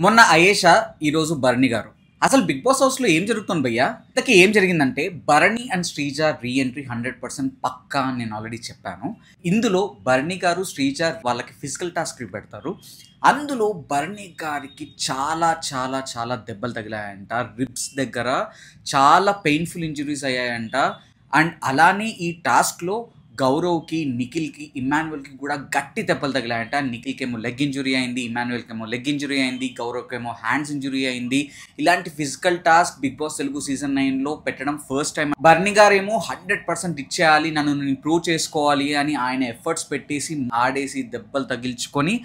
మొన్న అయేషా ఈరోజు భరణి గారు అసలు బిగ్ బాస్ హౌస్లో ఏం జరుగుతుంది భయ్యా? ఇంతకీ ఏం జరిగిందంటే భరణి అండ్ శ్రీజ రీఎంట్రీ 100% పక్కా అని నేను ఆల్రెడీ చెప్పాను. ఇందులో భరణి గారు శ్రీజ వాళ్ళకి ఫిజికల్ టాస్క్ పెడతారు. అందులో భరణి గారికి చాలా చాలా చాలా దెబ్బలు తగిలాయంట. రిబ్స్ దగ్గర చాలా పెయిన్ఫుల్ ఇంజురీస్ అయ్యాయంట. అండ్ అలానే ఈ టాస్క్లో గౌరవ్కి, నిఖిల్కి, ఇమాన్యుయల్కి కూడా గట్టి దెబ్బలు తగిలాయంట. నిఖిల్కి ఏమో లెగ్ ఇంజురీ అయింది, ఇమాన్యుయల్కి ఏమో లెగ్ ఇంజురీ అయింది, గౌరవ్కి ఏమో హ్యాండ్స్ ఇంజురీ అయింది. ఇలాంటి physical task big boss Telugu season 9లో పెట్టడం ఫస్ట్ టైం. భరణి గారు ఏమో 100% ఇచ్చేయాలి, నేను ప్రూవ్ చేసుకోవాలి అని ఆయన ఎఫర్ట్స్ పెట్టేసి ఆడేసి దెబ్బలు తగిల్చుకొని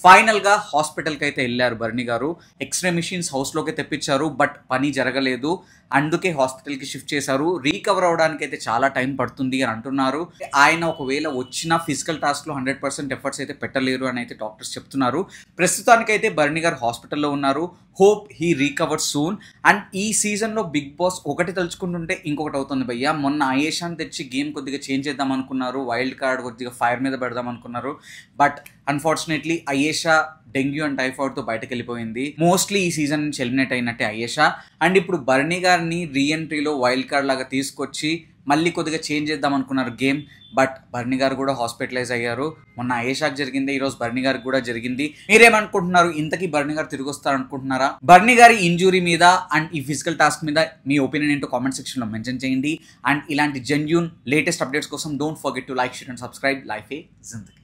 ఫైనల్గా హాస్పిటల్కి అయితే వెళ్ళారు. భరణి గారు ఎక్స్రే మిషన్స్ హౌస్లోకి తెప్పించారు, బట్ పని జరగలేదు. అందుకే హాస్పిటల్కి షిఫ్ట్ చేశారు. రీకవర్ అవడానికి అయితే చాలా టైం పడుతుంది అని అంటున్నారు. ఆయన ఒకవేళ వచ్చిన ఫిజికల్ టాస్క్లో 100% ఎఫర్ట్స్ అయితే పెట్టలేరు అని అయితే డాక్టర్స్ చెప్తున్నారు. ప్రస్తుతానికైతే భరణి గారు హాస్పిటల్లో ఉన్నారు. Hope he recover soon. And ఈ సీజన్లో బిగ్ బాస్ ఒకటి తలుచుకుంటుంటే ఇంకొకటి అవుతుంది భయ్య. మొన్న అయేషాని తెచ్చి గేమ్ కొద్దిగా చేంజ్ చేద్దాం అనుకున్నారు, వైల్డ్ కార్డ్ కొద్దిగా ఫైర్ మీద పెడదాం అనుకున్నారు. But unfortunately Ayesha dengue and టైఫాయిడ్తో బయటకు వెళ్ళిపోయింది. మోస్ట్లీ ఈ సీజన్ నుంచి ఎలిమినేట్ అయినట్టే అయేషా. అండ్ ఇప్పుడు భరణి గారిని రీఎంట్రీలో వైల్డ్ కార్డ్ లాగా తీసుకొచ్చి మళ్ళీ కొద్దిగా చేంజ్ చేద్దాం అనుకున్నారు గేమ్. బట్ భరణి గారు కూడా హాస్పిటలైజ్ అయ్యారు. మొన్న అయేషాకి జరిగింది, ఈరోజు భరణి గారికి కూడా జరిగింది. మీరేమనుకుంటున్నారు? ఇంతకీ భరణి గారు తిరిగి వస్తారు అనుకుంటున్నారా? భరణి గారి ఇంజురీ మీద అండ్ ఈ ఫిజికల్ టాస్క్ మీద మీ ఒపీనియన్ ఏంటో కామెంట్ సెక్షన్లో మెన్షన్ చేయండి. అండ్ ఇలాంటి జెన్యూన్ లేటెస్ట్ అప్డేట్స్ కోసం don't forget to like, share and subscribe. Life ఏ జిందగీ.